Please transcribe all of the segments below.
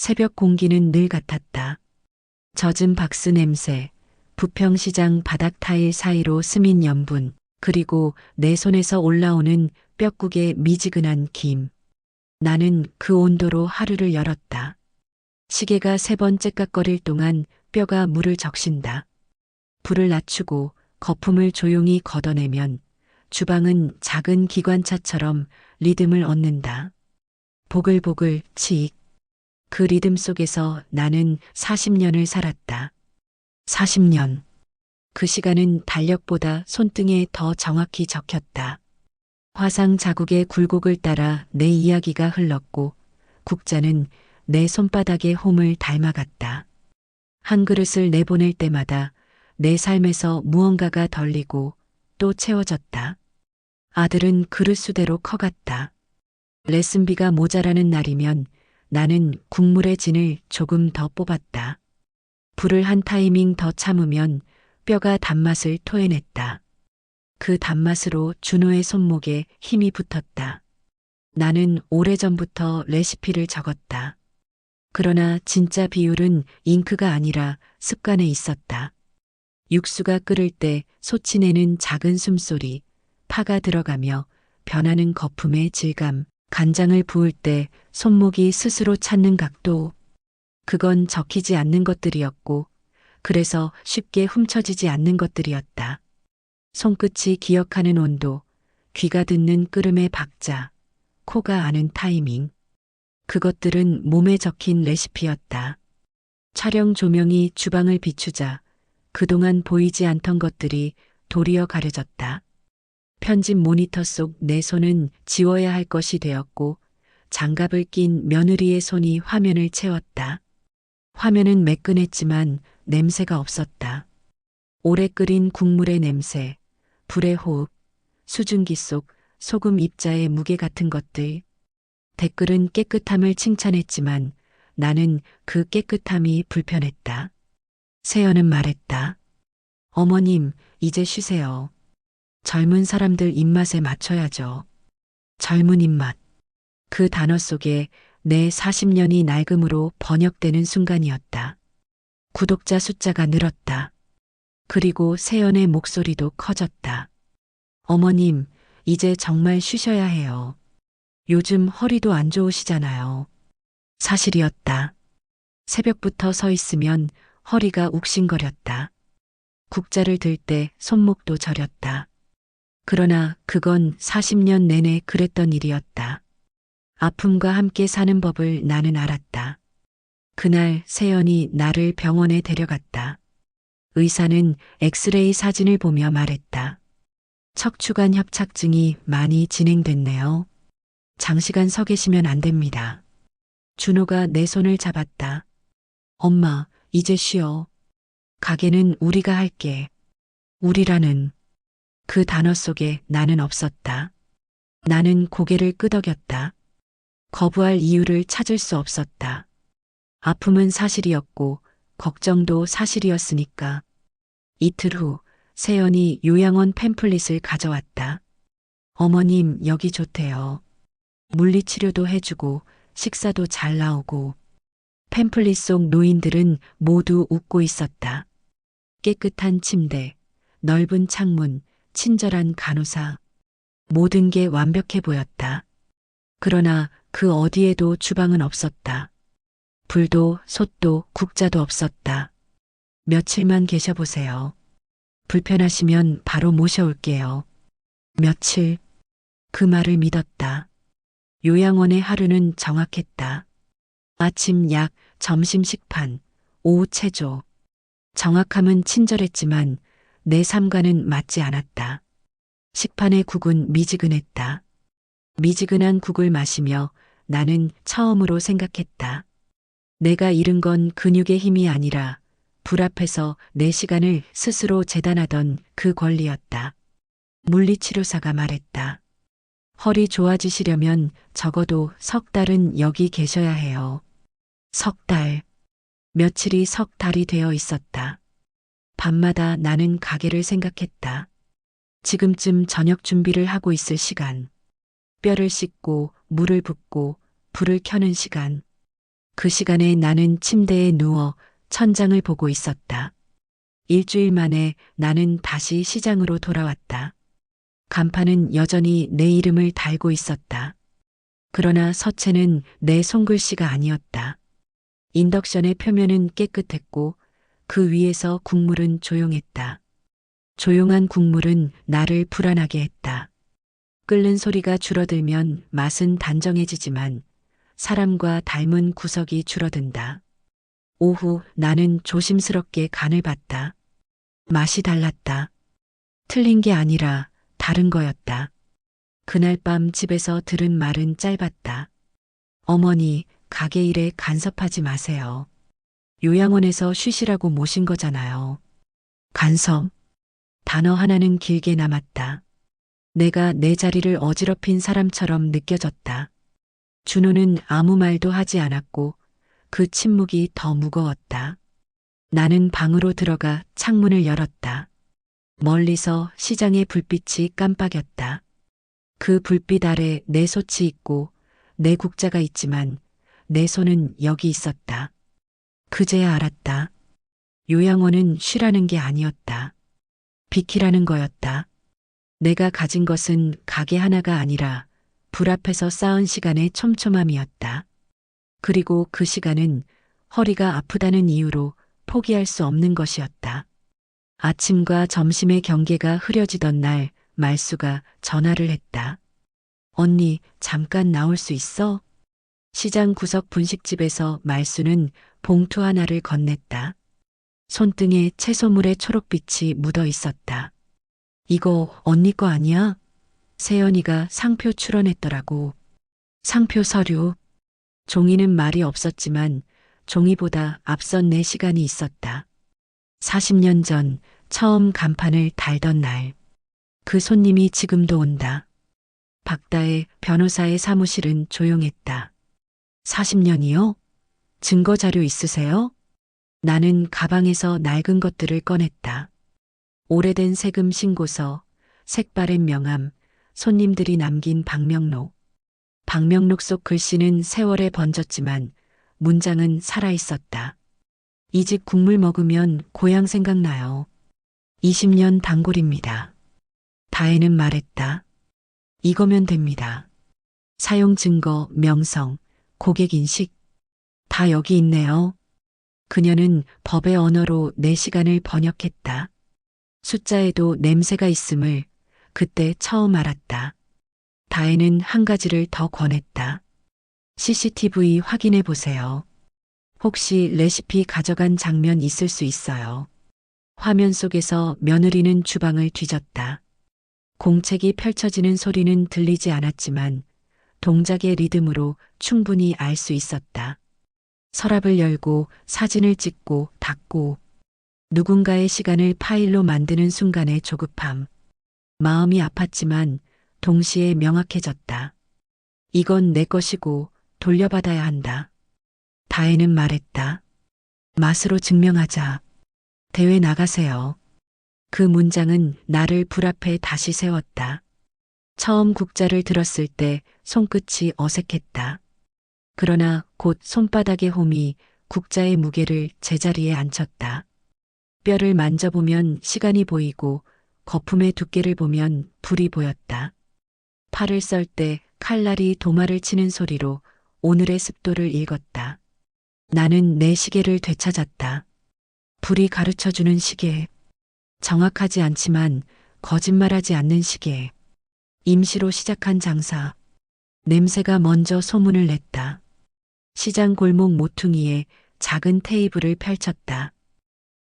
새벽 공기는 늘 같았다. 젖은 박스 냄새, 부평시장 바닥 타일 사이로 스민 염분, 그리고 내 손에서 올라오는 뼈국의 미지근한 김. 나는 그 온도로 하루를 열었다. 시계가 3번 째깍거릴 동안 뼈가 물을 적신다. 불을 낮추고 거품을 조용히 걷어내면 주방은 작은 기관차처럼 리듬을 얻는다. 보글보글 치익. 그 리듬 속에서 나는 40년을 살았다. 40년. 그 시간은 달력보다 손등에 더 정확히 적혔다. 화상 자국의 굴곡을 따라 내 이야기가 흘렀고 국자는 내 손바닥의 홈을 닮아갔다. 한 그릇을 내보낼 때마다 내 삶에서 무언가가 덜리고 또 채워졌다. 아들은 그릇 수대로 커갔다. 레슨비가 모자라는 날이면 나는 국물의 진을 조금 더 뽑았다. 불을 한 타이밍 더 참으면 뼈가 단맛을 토해냈다. 그 단맛으로 준호의 손목에 힘이 붙었다. 나는 오래전부터 레시피를 적었다. 그러나 진짜 비율은 잉크가 아니라 습관에 있었다. 육수가 끓을 때 솟치내는 작은 숨소리, 파가 들어가며 변하는 거품의 질감, 간장을 부을 때 손목이 스스로 찾는 각도. 그건 적히지 않는 것들이었고, 그래서 쉽게 훔쳐지지 않는 것들이었다. 손끝이 기억하는 온도, 귀가 듣는 끓음의 박자, 코가 아는 타이밍. 그것들은 몸에 적힌 레시피였다. 촬영 조명이 주방을 비추자 그동안 보이지 않던 것들이 도리어 가려졌다. 편집 모니터 속 내 손은 지워야 할 것이 되었고 장갑을 낀 며느리의 손이 화면을 채웠다. 화면은 매끈했지만 냄새가 없었다. 오래 끓인 국물의 냄새, 불의 호흡, 수증기 속 소금 입자의 무게 같은 것들. 댓글은 깨끗함을 칭찬했지만 나는 그 깨끗함이 불편했다. 세연은 말했다. 어머님, 이제 쉬세요. 젊은 사람들 입맛에 맞춰야죠. 젊은 입맛. 그 단어 속에 내 40년이 낡음으로 번역되는 순간이었다. 구독자 숫자가 늘었다. 그리고 세연의 목소리도 커졌다. 어머님, 이제 정말 쉬셔야 해요. 요즘 허리도 안 좋으시잖아요. 사실이었다. 새벽부터 서 있으면 허리가 욱신거렸다. 국자를 들 때 손목도 저렸다. 그러나 그건 40년 내내 그랬던 일이었다. 아픔과 함께 사는 법을 나는 알았다. 그날 세연이 나를 병원에 데려갔다. 의사는 엑스레이 사진을 보며 말했다. 척추관 협착증이 많이 진행됐네요. 장시간 서 계시면 안 됩니다. 준호가 내 손을 잡았다. 엄마, 이제 쉬어. 가게는 우리가 할게. 우리라는 그 단어 속에 나는 없었다. 나는 고개를 끄덕였다. 거부할 이유를 찾을 수 없었다. 아픔은 사실이었고 걱정도 사실이었으니까. 이틀 후 세연이 요양원 팸플릿을 가져왔다. 어머님, 여기 좋대요. 물리치료도 해주고 식사도 잘 나오고. 팸플릿 속 노인들은 모두 웃고 있었다. 깨끗한 침대, 넓은 창문, 친절한 간호사. 모든 게 완벽해 보였다. 그러나 그 어디에도 주방은 없었다. 불도 솥도 국자도 없었다. 며칠만 계셔보세요. 불편하시면 바로 모셔올게요. 며칠. 그 말을 믿었다. 요양원의 하루는 정확했다. 아침 약, 점심 식판, 오후 체조. 정확함은 친절했지만 내 삶과는 맞지 않았다. 식판의 국은 미지근했다. 미지근한 국을 마시며 나는 처음으로 생각했다. 내가 잃은 건 근육의 힘이 아니라 불 앞에서 내 시간을 스스로 재단하던 그 권리였다. 물리치료사가 말했다. 허리 좋아지시려면 적어도 3달은 여기 계셔야 해요. 3달. 며칠이 3달이 되어 있었다. 밤마다 나는 가게를 생각했다. 지금쯤 저녁 준비를 하고 있을 시간. 뼈를 씻고 물을 붓고 불을 켜는 시간. 그 시간에 나는 침대에 누워 천장을 보고 있었다. 일주일 만에 나는 다시 시장으로 돌아왔다. 간판은 여전히 내 이름을 달고 있었다. 그러나 서체는 내 손글씨가 아니었다. 인덕션의 표면은 깨끗했고 그 위에서 국물은 조용했다. 조용한 국물은 나를 불안하게 했다. 끓는 소리가 줄어들면 맛은 단정해지지만 사람과 닮은 구석이 줄어든다. 오후 나는 조심스럽게 간을 봤다. 맛이 달랐다. 틀린 게 아니라 다른 거였다. 그날 밤 집에서 들은 말은 짧았다. 어머니, 가게 일에 간섭하지 마세요. 요양원에서 쉬시라고 모신 거잖아요. 간섭. 단어 하나는 길게 남았다. 내가 내 자리를 어지럽힌 사람처럼 느껴졌다. 준호는 아무 말도 하지 않았고 그 침묵이 더 무거웠다. 나는 방으로 들어가 창문을 열었다. 멀리서 시장의 불빛이 깜빡였다. 그 불빛 아래 내 솥이 있고 내 국자가 있지만 내 손은 여기 있었다. 그제야 알았다. 요양원은 쉬라는 게 아니었다. 비키라는 거였다. 내가 가진 것은 가게 하나가 아니라 불 앞에서 쌓은 시간의 촘촘함이었다. 그리고 그 시간은 허리가 아프다는 이유로 포기할 수 없는 것이었다. 아침과 점심의 경계가 흐려지던 날 말수가 전화를 했다. 언니, 잠깐 나올 수 있어? 시장 구석 분식집에서 말수는 봉투 하나를 건넸다. 손등에 채소물의 초록빛이 묻어 있었다. 이거 언니 거 아니야? 세연이가 상표 출원했더라고. 상표 서류. 종이는 말이 없었지만 종이보다 앞선 내 시간이 있었다. 40년 전 처음 간판을 달던 날. 그 손님이 지금도 온다. 박다의 변호사의 사무실은 조용했다. 40년이요? 증거 자료 있으세요? 나는 가방에서 낡은 것들을 꺼냈다. 오래된 세금 신고서, 색바랜 명함, 손님들이 남긴 방명록. 방명록 속 글씨는 세월에 번졌지만 문장은 살아있었다. 이 집 국물 먹으면 고향 생각나요. 20년 단골입니다. 다혜는 말했다. 이거면 됩니다. 사용 증거, 명성, 고객 인식. 다 여기 있네요. 그녀는 법의 언어로 내 시간을 번역했다. 숫자에도 냄새가 있음을 그때 처음 알았다. 다혜는 한 가지를 더 권했다. CCTV 확인해 보세요. 혹시 레시피 가져간 장면 있을 수 있어요. 화면 속에서 며느리는 주방을 뒤졌다. 공책이 펼쳐지는 소리는 들리지 않았지만 동작의 리듬으로 충분히 알 수 있었다. 서랍을 열고 사진을 찍고 닫고 누군가의 시간을 파일로 만드는 순간의 조급함. 마음이 아팠지만 동시에 명확해졌다. 이건 내 것이고 돌려받아야 한다. 다혜는 말했다. 맛으로 증명하자. 대회 나가세요. 그 문장은 나를 불 앞에 다시 세웠다. 처음 국자를 들었을 때 손끝이 어색했다. 그러나 곧 손바닥의 홈이 국자의 무게를 제자리에 앉혔다. 뼈를 만져보면 시간이 보이고 거품의 두께를 보면 불이 보였다. 팔을 썰 때 칼날이 도마를 치는 소리로 오늘의 습도를 읽었다. 나는 내 시계를 되찾았다. 불이 가르쳐주는 시계. 정확하지 않지만 거짓말하지 않는 시계. 임시로 시작한 장사. 냄새가 먼저 소문을 냈다. 시장 골목 모퉁이에 작은 테이블을 펼쳤다.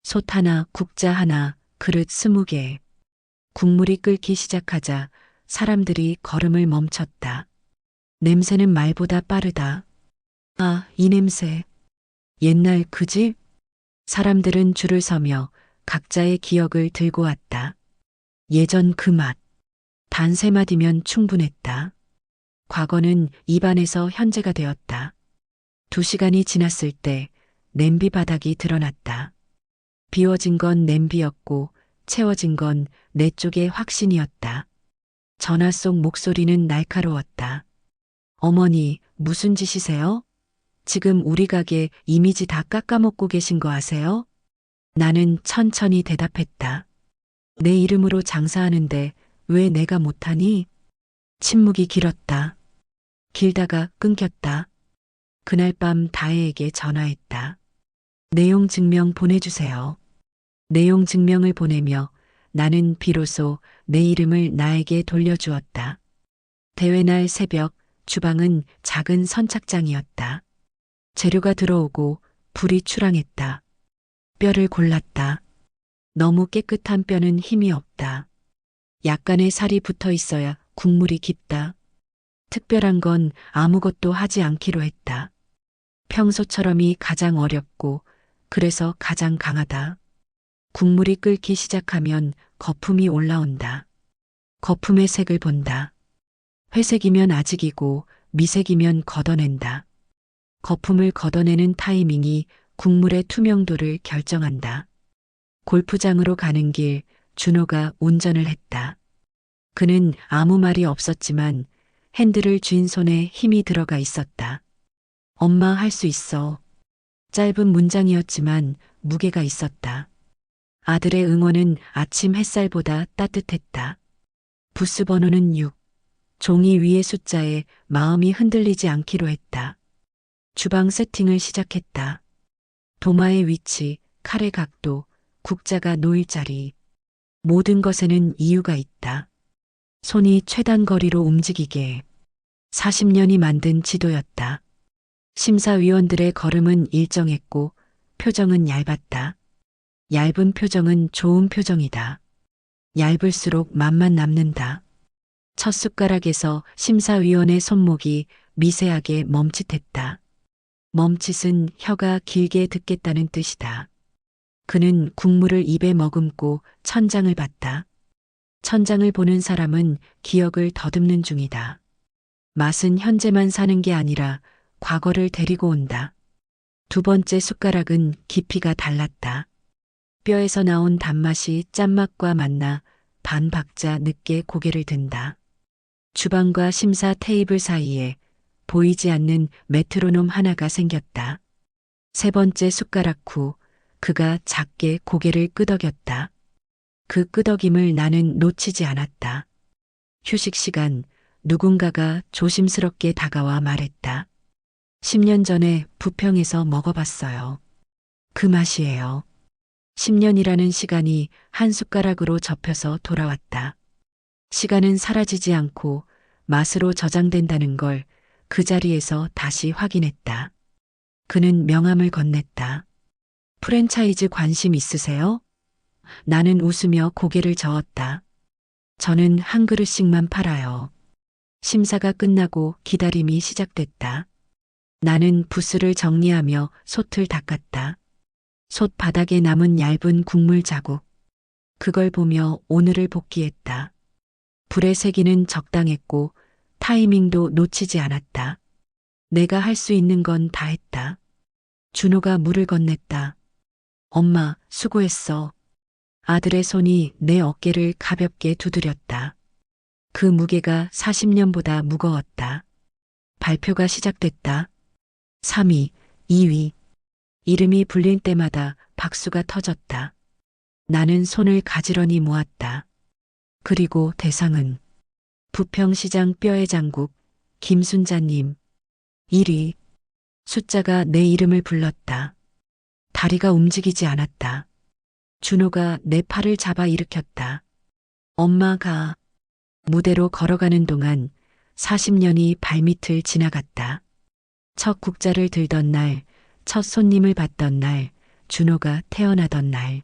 솥 하나, 국자 하나, 그릇 20개. 국물이 끓기 시작하자 사람들이 걸음을 멈췄다. 냄새는 말보다 빠르다. 아, 이 냄새. 옛날 그 집? 사람들은 줄을 서며 각자의 기억을 들고 왔다. 예전 그 맛. 단 3마디면 충분했다. 과거는 입안에서 현재가 되었다. 2시간이 지났을 때 냄비 바닥이 드러났다. 비워진 건 냄비였고 채워진 건 내 쪽의 확신이었다. 전화 속 목소리는 날카로웠다. 어머니, 무슨 짓이세요? 지금 우리 가게 이미지 다 깎아먹고 계신 거 아세요? 나는 천천히 대답했다. 내 이름으로 장사하는데 왜 내가 못하니? 침묵이 길었다. 길다가 끊겼다. 그날 밤 다혜에게 전화했다. 내용 증명 보내주세요. 내용 증명을 보내며 나는 비로소 내 이름을 나에게 돌려주었다. 대회날 새벽 주방은 작은 선착장이었다. 재료가 들어오고 불이 출항했다. 뼈를 골랐다. 너무 깨끗한 뼈는 힘이 없다. 약간의 살이 붙어 있어야 국물이 깊다. 특별한 건 아무것도 하지 않기로 했다. 평소처럼이 가장 어렵고 그래서 가장 강하다. 국물이 끓기 시작하면 거품이 올라온다. 거품의 색을 본다. 회색이면 아직이고 미색이면 걷어낸다. 거품을 걷어내는 타이밍이 국물의 투명도를 결정한다. 골프장으로 가는 길 준호가 운전을 했다. 그는 아무 말이 없었지만 핸들을 쥔 손에 힘이 들어가 있었다. 엄마 할 수 있어. 짧은 문장이었지만 무게가 있었다. 아들의 응원은 아침 햇살보다 따뜻했다. 부스 번호는 6. 종이 위의 숫자에 마음이 흔들리지 않기로 했다. 주방 세팅을 시작했다. 도마의 위치, 칼의 각도, 국자가 놓일 자리. 모든 것에는 이유가 있다. 손이 최단 거리로 움직이게. 40년이 만든 지도였다. 심사위원들의 걸음은 일정했고 표정은 얇았다. 얇은 표정은 좋은 표정이다. 얇을수록 맛만 남는다. 첫 숟가락에서 심사위원의 손목이 미세하게 멈칫했다. 멈칫은 혀가 길게 듣겠다는 뜻이다. 그는 국물을 입에 머금고 천장을 봤다. 천장을 보는 사람은 기억을 더듬는 중이다. 맛은 현재만 사는 게 아니라 과거를 데리고 온다. 두 번째 숟가락은 깊이가 달랐다. 뼈에서 나온 단맛이 짠맛과 만나 반 박자 늦게 고개를 든다. 주방과 심사 테이블 사이에 보이지 않는 메트로놈 하나가 생겼다. 세 번째 숟가락 후 그가 작게 고개를 끄덕였다. 그 끄덕임을 나는 놓치지 않았다. 휴식 시간 누군가가 조심스럽게 다가와 말했다. 10년 전에 부평에서 먹어봤어요. 그 맛이에요. 10년이라는 시간이 한 숟가락으로 접혀서 돌아왔다. 시간은 사라지지 않고 맛으로 저장된다는 걸 그 자리에서 다시 확인했다. 그는 명함을 건넸다. 프랜차이즈 관심 있으세요? 나는 웃으며 고개를 저었다. 저는 한 그릇씩만 팔아요. 심사가 끝나고 기다림이 시작됐다. 나는 부스를 정리하며 솥을 닦았다. 솥 바닥에 남은 얇은 국물 자국. 그걸 보며 오늘을 복귀했다. 불의 세기는 적당했고 타이밍도 놓치지 않았다. 내가 할 수 있는 건 다 했다. 준호가 물을 건넸다. 엄마, 수고했어. 아들의 손이 내 어깨를 가볍게 두드렸다. 그 무게가 40년보다 무거웠다. 발표가 시작됐다. 3위, 2위. 이름이 불릴 때마다 박수가 터졌다. 나는 손을 가지런히 모았다. 그리고 대상은 부평시장 뼈의 장국 김순자님 1위. 숫자가 내 이름을 불렀다. 다리가 움직이지 않았다. 준호가 내 팔을 잡아 일으켰다. 엄마가 무대로 걸어가는 동안 40년이 발밑을 지나갔다. 첫 국자를 들던 날, 첫 손님을 받던 날, 준호가 태어나던 날.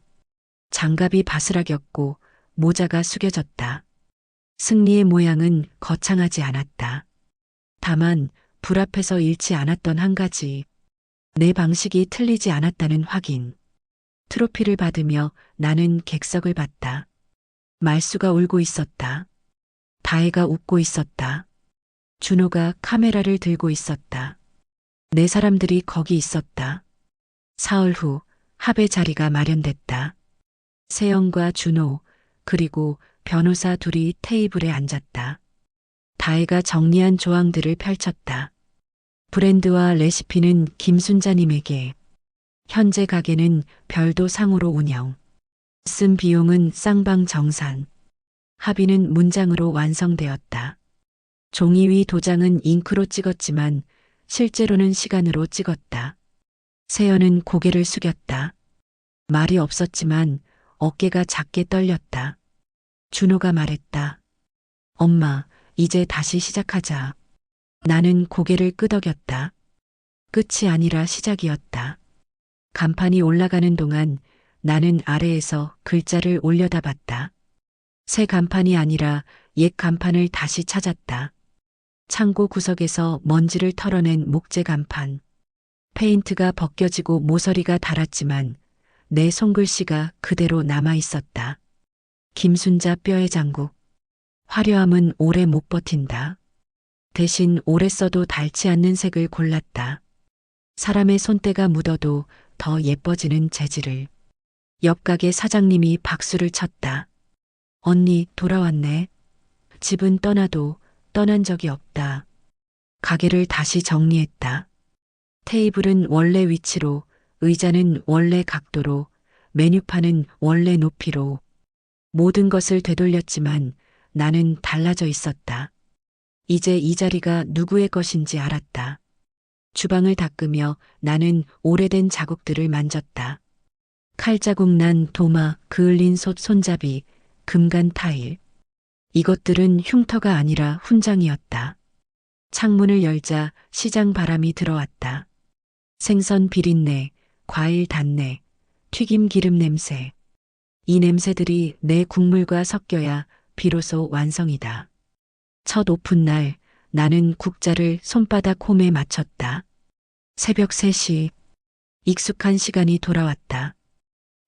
장갑이 바스락였고 모자가 숙여졌다. 승리의 모양은 거창하지 않았다. 다만 불 앞에서 잃지 않았던 한 가지. 내 방식이 틀리지 않았다는 확인. 트로피를 받으며 나는 객석을 봤다. 말수가 울고 있었다. 다혜가 웃고 있었다. 준호가 카메라를 들고 있었다. 내 사람들이 거기 있었다. 사흘 후 합의 자리가 마련됐다. 세영과 준호 그리고 변호사 둘이 테이블에 앉았다. 다혜가 정리한 조항들을 펼쳤다. 브랜드와 레시피는 김순자님에게. 현재 가게는 별도 상호로 운영. 쓴 비용은 쌍방 정산. 합의는 문장으로 완성되었다. 종이 위 도장은 잉크로 찍었지만 실제로는 시간으로 찍었다. 세연은 고개를 숙였다. 말이 없었지만 어깨가 작게 떨렸다. 준호가 말했다. 엄마, 이제 다시 시작하자. 나는 고개를 끄덕였다. 끝이 아니라 시작이었다. 간판이 올라가는 동안 나는 아래에서 글자를 올려다봤다. 새 간판이 아니라 옛 간판을 다시 찾았다. 창고 구석에서 먼지를 털어낸 목재 간판. 페인트가 벗겨지고 모서리가 닳았지만 내 손글씨가 그대로 남아 있었다. 김순자 뼈의 장국. 화려함은 오래 못 버틴다. 대신 오래 써도 닳지 않는 색을 골랐다. 사람의 손때가 묻어도 더 예뻐지는 재질을. 옆 가게 사장님이 박수를 쳤다. 언니, 돌아왔네. 집은 떠나도 떠난 적이 없다. 가게를 다시 정리했다. 테이블은 원래 위치로, 의자는 원래 각도로, 메뉴판은 원래 높이로. 모든 것을 되돌렸지만 나는 달라져 있었다. 이제 이 자리가 누구의 것인지 알았다. 주방을 닦으며 나는 오래된 자국들을 만졌다. 칼자국 난 도마, 그을린 솥 손잡이, 금간 타일. 이것들은 흉터가 아니라 훈장이었다. 창문을 열자 시장 바람이 들어왔다. 생선 비린내, 과일 단내, 튀김 기름 냄새. 이 냄새들이 내 국물과 섞여야 비로소 완성이다. 첫 오픈날 나는 국자를 손바닥 홈에 맞췄다. 새벽 3시. 익숙한 시간이 돌아왔다.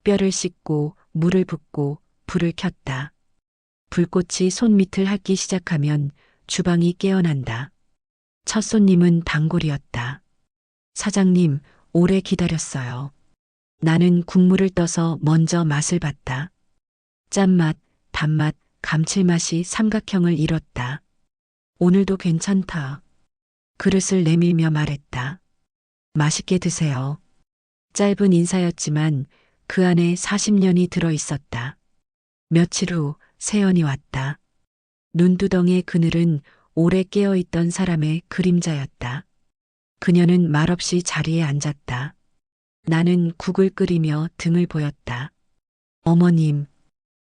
뼈를 씻고 물을 붓고 불을 켰다. 불꽃이 손밑을 핥기 시작하면 주방이 깨어난다. 첫 손님은 단골이었다. 사장님, 오래 기다렸어요. 나는 국물을 떠서 먼저 맛을 봤다. 짠맛, 단맛, 감칠맛이 삼각형을 이뤘다. 오늘도 괜찮다. 그릇을 내밀며 말했다. 맛있게 드세요. 짧은 인사였지만 그 안에 40년이 들어 있었다. 며칠 후 세연이 왔다. 눈두덩이의 그늘은 오래 깨어있던 사람의 그림자였다. 그녀는 말없이 자리에 앉았다. 나는 국을 끓이며 등을 보였다. 어머님.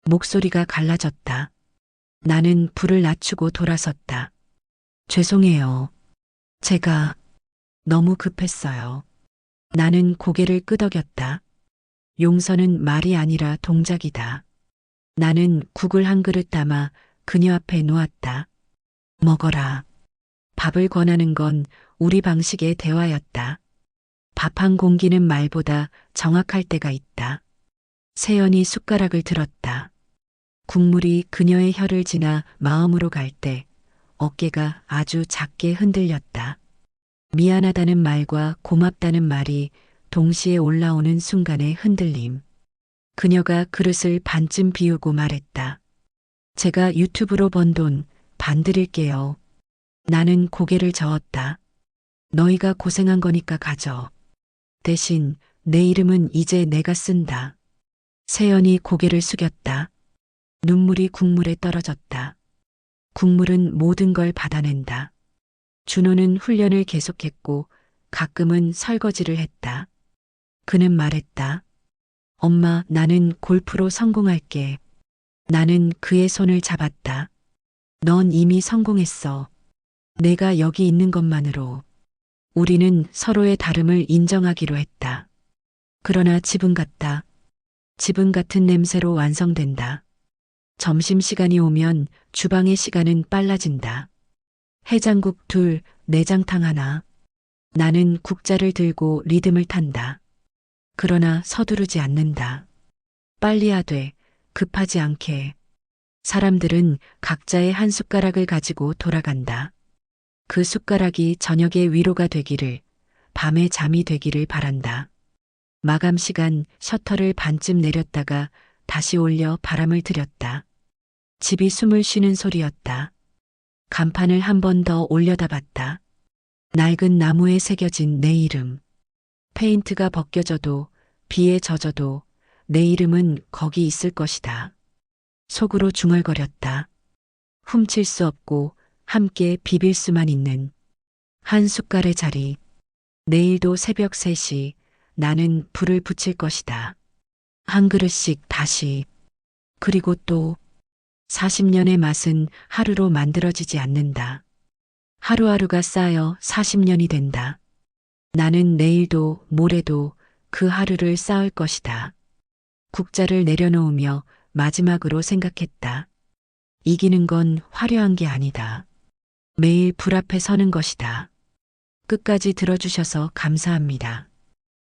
목소리가 갈라졌다. 나는 불을 낮추고 돌아섰다. 죄송해요. 제가 너무 급했어요. 나는 고개를 끄덕였다. 용서는 말이 아니라 동작이다. 나는 국을 한 그릇 담아 그녀 앞에 놓았다. 먹어라. 밥을 권하는 건 우리 방식의 대화였다. 밥 한 공기는 말보다 정확할 때가 있다. 세연이 숟가락을 들었다. 국물이 그녀의 혀를 지나 마음으로 갈 때 어깨가 아주 작게 흔들렸다. 미안하다는 말과 고맙다는 말이 동시에 올라오는 순간의 흔들림. 그녀가 그릇을 반쯤 비우고 말했다. 제가 유튜브로 번 돈 반 드릴게요. 나는 고개를 저었다. 너희가 고생한 거니까 가져. 대신 내 이름은 이제 내가 쓴다. 세연이 고개를 숙였다. 눈물이 국물에 떨어졌다. 국물은 모든 걸 받아낸다. 준호는 훈련을 계속했고 가끔은 설거지를 했다. 그는 말했다. 엄마, 나는 골프로 성공할게. 나는 그의 손을 잡았다. 넌 이미 성공했어. 내가 여기 있는 것만으로. 우리는 서로의 다름을 인정하기로 했다. 그러나 집은 같다. 집은 같은 냄새로 완성된다. 점심시간이 오면 주방의 시간은 빨라진다. 해장국 2, 내장탕 1. 나는 국자를 들고 리듬을 탄다. 그러나 서두르지 않는다. 빨리 하되 급하지 않게. 사람들은 각자의 한 숟가락을 가지고 돌아간다. 그 숟가락이 저녁의 위로가 되기를, 밤의 잠이 되기를 바란다. 마감 시간 셔터를 반쯤 내렸다가 다시 올려 바람을 들였다. 집이 숨을 쉬는 소리였다. 간판을 한 번 더 올려다봤다. 낡은 나무에 새겨진 내 이름. 페인트가 벗겨져도 비에 젖어도 내 이름은 거기 있을 것이다. 속으로 중얼거렸다. 훔칠 수 없고 함께 비빌 수만 있는 한 숟갈의 자리. 내일도 새벽 3시 나는 불을 붙일 것이다. 한 그릇씩 다시. 그리고 또 40년의 맛은 하루로 만들어지지 않는다. 하루하루가 쌓여 40년이 된다. 나는 내일도 모레도 그 하루를 쌓을 것이다. 국자를 내려놓으며 마지막으로 생각했다. 이기는 건 화려한 게 아니다. 매일 불 앞에 서는 것이다. 끝까지 들어주셔서 감사합니다.